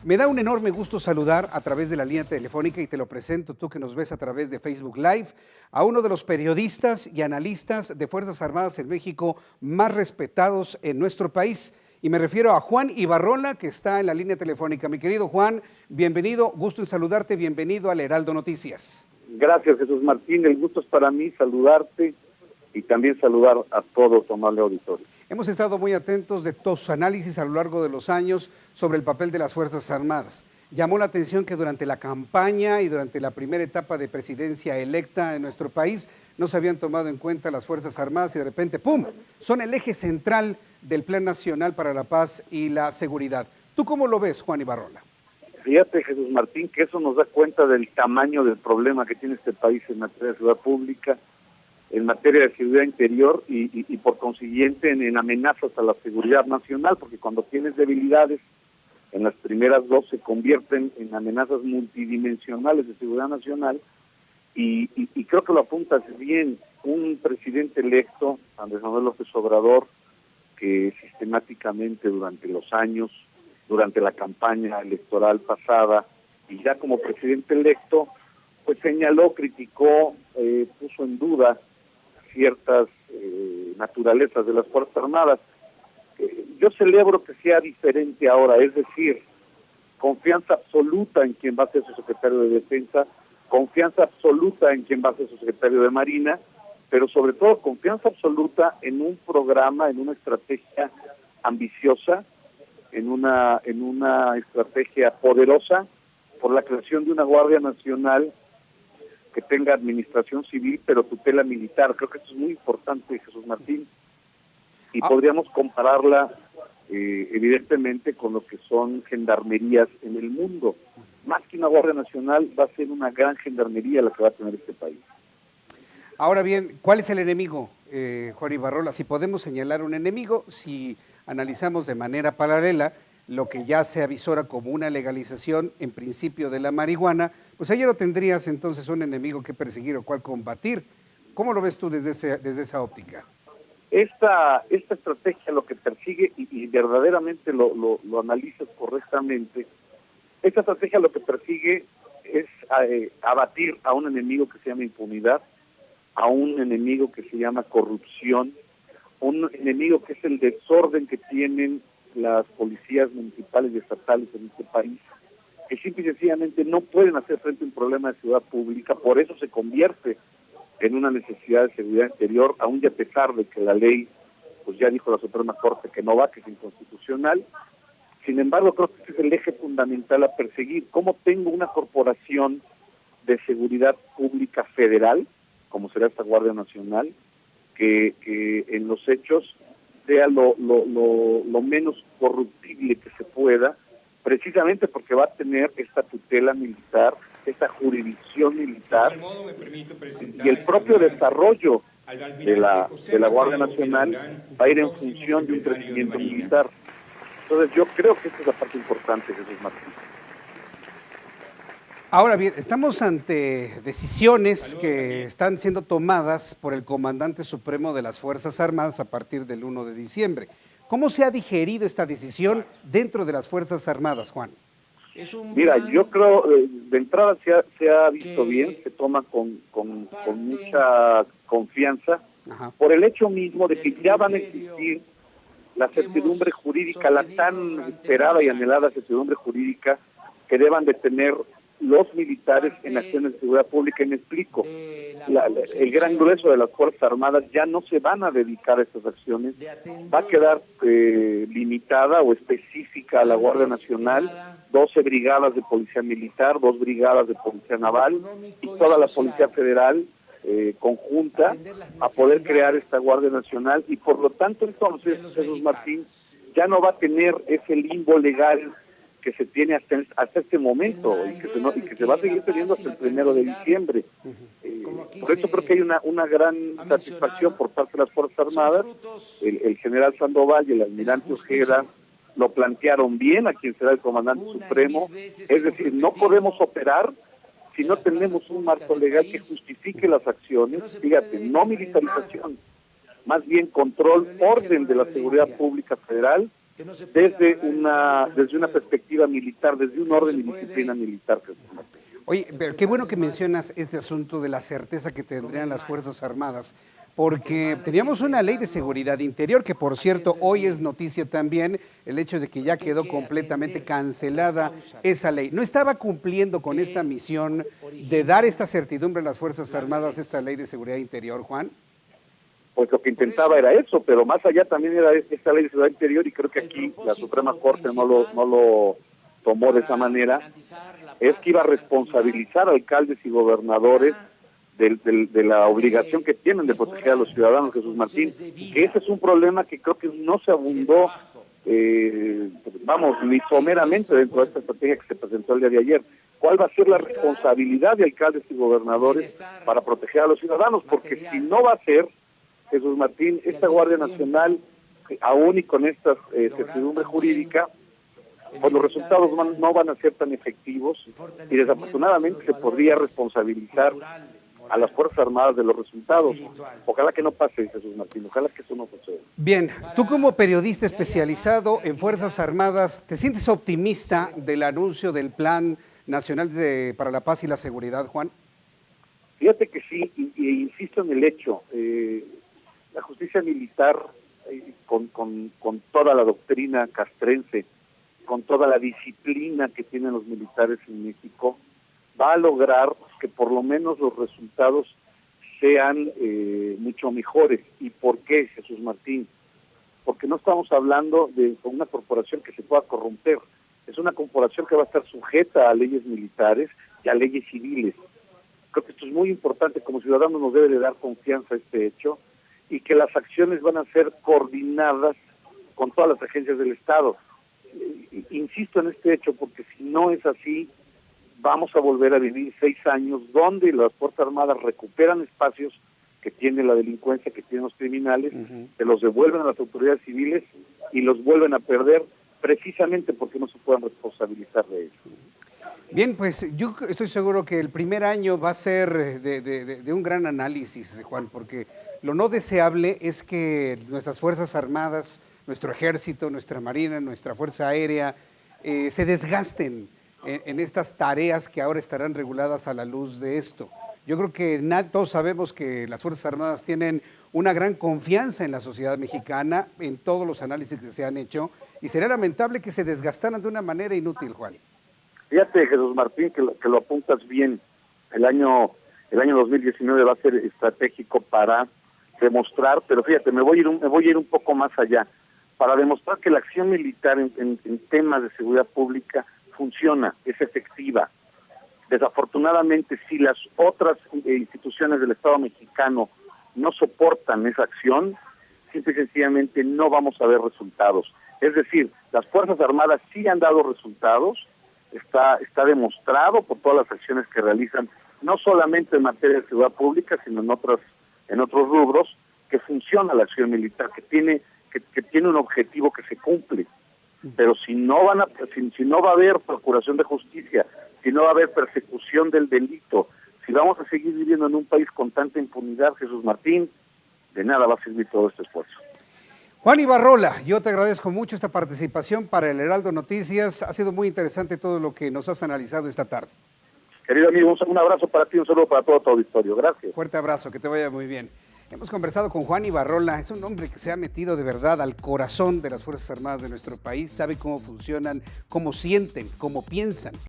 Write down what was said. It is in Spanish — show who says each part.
Speaker 1: Me da un enorme gusto saludar a través de la línea telefónica y te lo presento tú que nos ves a través de Facebook Live a uno de los periodistas y analistas de Fuerzas Armadas en México más respetados en nuestro país. Y me refiero a Juan Ibarrola, que está en la línea telefónica. Mi querido Juan, bienvenido, gusto en saludarte, bienvenido al Heraldo Noticias.
Speaker 2: Gracias, Jesús Martín, el gusto es para mí saludarte y también saludar a todo tu amable auditorio.
Speaker 1: Hemos estado muy atentos de tus análisis a lo largo de los años sobre el papel de las Fuerzas Armadas. Llamó la atención que durante la campaña y durante la primera etapa de presidencia electa en nuestro país no se habían tomado en cuenta las Fuerzas Armadas y de repente, ¡pum!, son el eje central del Plan Nacional para la Paz y la Seguridad. ¿Tú cómo lo ves, Juan Ibarrola?
Speaker 2: Fíjate, Jesús Martín, que eso nos da cuenta del tamaño del problema que tiene este país en materia de seguridad pública, en materia de seguridad interior y por consiguiente en amenazas a la seguridad nacional, porque cuando tienes debilidades en las primeras dos se convierten en amenazas multidimensionales de seguridad nacional y creo que lo apuntas bien. Un presidente electo, Andrés Manuel López Obrador, que sistemáticamente durante los años, durante la campaña electoral pasada y ya como presidente electo, pues señaló, criticó, puso en duda ciertas naturalezas de las Fuerzas Armadas. Yo celebro que sea diferente ahora, es decir, confianza absoluta en quien va a ser su secretario de Defensa, confianza absoluta en quien va a ser su secretario de Marina, pero sobre todo confianza absoluta en un programa, en una estrategia ambiciosa, en una estrategia poderosa por la creación de una Guardia Nacional que tenga administración civil pero tutela militar. Creo que esto es muy importante, Jesús Martín, y podríamos compararla evidentemente con lo que son gendarmerías en el mundo. Más que una Guardia Nacional, va a ser una gran gendarmería la que va a tener este país.
Speaker 1: Ahora bien, ¿cuál es el enemigo, Juan Ibarrola? Si podemos señalar un enemigo, si analizamos de manera paralela lo que ya se avisora como una legalización en principio de la marihuana, pues ahí no tendrías entonces un enemigo que perseguir o cual combatir. ¿Cómo lo ves tú desde esa óptica?
Speaker 2: Esta estrategia lo que persigue, y verdaderamente lo analizas correctamente, esta estrategia lo que persigue es abatir a un enemigo que se llama impunidad, a un enemigo que se llama corrupción, un enemigo que es el desorden que tienen las policías municipales y estatales en este país, que simple y sencillamente no pueden hacer frente a un problema de seguridad pública, por eso se convierte en una necesidad de seguridad interior, aún y a pesar de que la ley, pues ya dijo la Suprema Corte que no va, que es inconstitucional. Sin embargo, creo que este es el eje fundamental a perseguir. ¿Cómo tengo una corporación de seguridad pública federal, como será esta Guardia Nacional, que en los hechos sea lo menos corruptible que se pueda, precisamente porque va a tener esta tutela militar, esta jurisdicción militar, y el propio desarrollo de la Guardia Nacional va a ir en función de un crecimiento militar. Entonces yo creo que esta es la parte importante, Jesús Martín.
Speaker 1: Ahora bien, estamos ante decisiones que están siendo tomadas por el Comandante Supremo de las Fuerzas Armadas a partir del 1 de diciembre. ¿Cómo se ha digerido esta decisión dentro de las Fuerzas Armadas, Juan?
Speaker 2: Mira, yo creo, de entrada se ha visto bien, se toma con mucha confianza, por el hecho mismo de que ya van a existir la certidumbre jurídica, la tan esperada y anhelada certidumbre jurídica que deban de tener los militares en acciones de seguridad pública. Y me explico, el gran grueso de las Fuerzas Armadas ya no se van a dedicar a estas acciones, va a quedar limitada o específica a la Guardia Nacional, 12 brigadas de policía militar, 2 brigadas de policía naval y toda la Policía Federal conjunta a poder crear esta Guardia Nacional, y por lo tanto entonces, Jesús Martín, ya no va a tener ese limbo legal que se tiene hasta este momento y que se va a seguir teniendo hasta el 1 de diciembre. Por eso creo que hay una gran satisfacción por parte de las Fuerzas Armadas. El general Sandoval y el almirante Ojeda lo plantearon bien a quien será el comandante supremo, es decir, no podemos operar si no tenemos un marco legal que justifique las acciones. Fíjate, no militarización, más bien control, orden de la seguridad pública federal desde una perspectiva militar, desde un orden y disciplina militar.
Speaker 1: Oye, pero qué bueno que mencionas este asunto de la certeza que tendrían las Fuerzas Armadas, porque teníamos una ley de seguridad interior, que por cierto hoy es noticia también el hecho de que ya quedó completamente cancelada esa ley. ¿No estaba cumpliendo con esta misión de dar esta certidumbre a las Fuerzas Armadas esta ley de seguridad interior, Juan?
Speaker 2: Pues lo que intentaba era eso, pero más allá también era esta ley de seguridad interior, y creo que aquí la Suprema Corte no lo tomó de esa manera, es que iba a responsabilizar a alcaldes y gobernadores de la obligación que tienen de proteger a los ciudadanos, Jesús Martín, que ese es un problema que creo que no se abundó, ni someramente dentro de esta estrategia que se presentó el día de ayer. ¿Cuál va a ser la responsabilidad de alcaldes y gobernadores para proteger a los ciudadanos? Porque si no va a ser, Jesús Martín, esta Guardia Nacional, aún y con esta certidumbre jurídica, pues los resultados no van a ser tan efectivos, y desafortunadamente se podría responsabilizar a las Fuerzas Armadas de los resultados. Ojalá que no pase, Jesús Martín, ojalá que eso no suceda.
Speaker 1: Bien, tú como periodista especializado en Fuerzas Armadas, ¿te sientes optimista del anuncio del Plan Nacional para la Paz y la Seguridad, Juan?
Speaker 2: Fíjate que sí, y insisto en el hecho, la justicia militar, con toda la doctrina castrense, con toda la disciplina que tienen los militares en México, va a lograr que por lo menos los resultados sean mucho mejores. ¿Y por qué, Jesús Martín? Porque no estamos hablando de una corporación que se pueda corromper. Es una corporación que va a estar sujeta a leyes militares y a leyes civiles. Creo que esto es muy importante. Como ciudadanos nos debe de dar confianza a este hecho, y que las acciones van a ser coordinadas con todas las agencias del Estado. Insisto en este hecho porque si no es así, vamos a volver a vivir 6 años donde las Fuerzas Armadas recuperan espacios que tiene la delincuencia, que tienen los criminales, se los devuelven a las autoridades civiles y los vuelven a perder precisamente porque no se puedan responsabilizar de ello.
Speaker 1: Bien, pues yo estoy seguro que el primer año va a ser de un gran análisis, Juan, porque lo no deseable es que nuestras Fuerzas Armadas, nuestro Ejército, nuestra Marina, nuestra Fuerza Aérea, se desgasten en estas tareas que ahora estarán reguladas a la luz de esto. Yo creo que todos sabemos que las Fuerzas Armadas tienen una gran confianza en la sociedad mexicana, en todos los análisis que se han hecho, y sería lamentable que se desgastaran de una manera inútil, Juan.
Speaker 2: Fíjate, Jesús Martín, que lo apuntas bien. El año 2019 va a ser estratégico para demostrar, pero fíjate, me voy a ir un poco más allá, para demostrar que la acción militar en temas de seguridad pública funciona, es efectiva. Desafortunadamente, si las otras instituciones del Estado mexicano no soportan esa acción, simple y sencillamente no vamos a ver resultados. Es decir, las Fuerzas Armadas sí han dado resultados, está demostrado por todas las acciones que realizan, no solamente en materia de seguridad pública, sino en otros rubros, que funciona la acción militar, que tiene un objetivo que se cumple. Pero si no va a haber procuración de justicia, si no va a haber persecución del delito, si vamos a seguir viviendo en un país con tanta impunidad, Jesús Martín, de nada va a servir todo este esfuerzo.
Speaker 1: Juan Ibarrola, yo te agradezco mucho esta participación para el Heraldo Noticias. Ha sido muy interesante todo lo que nos has analizado esta tarde.
Speaker 2: Querido amigo, un abrazo para ti, un saludo para todo tu auditorio. Gracias.
Speaker 1: Fuerte abrazo, que te vaya muy bien. Hemos conversado con Juan Ibarrola, es un hombre que se ha metido de verdad al corazón de las Fuerzas Armadas de nuestro país, sabe cómo funcionan, cómo sienten, cómo piensan.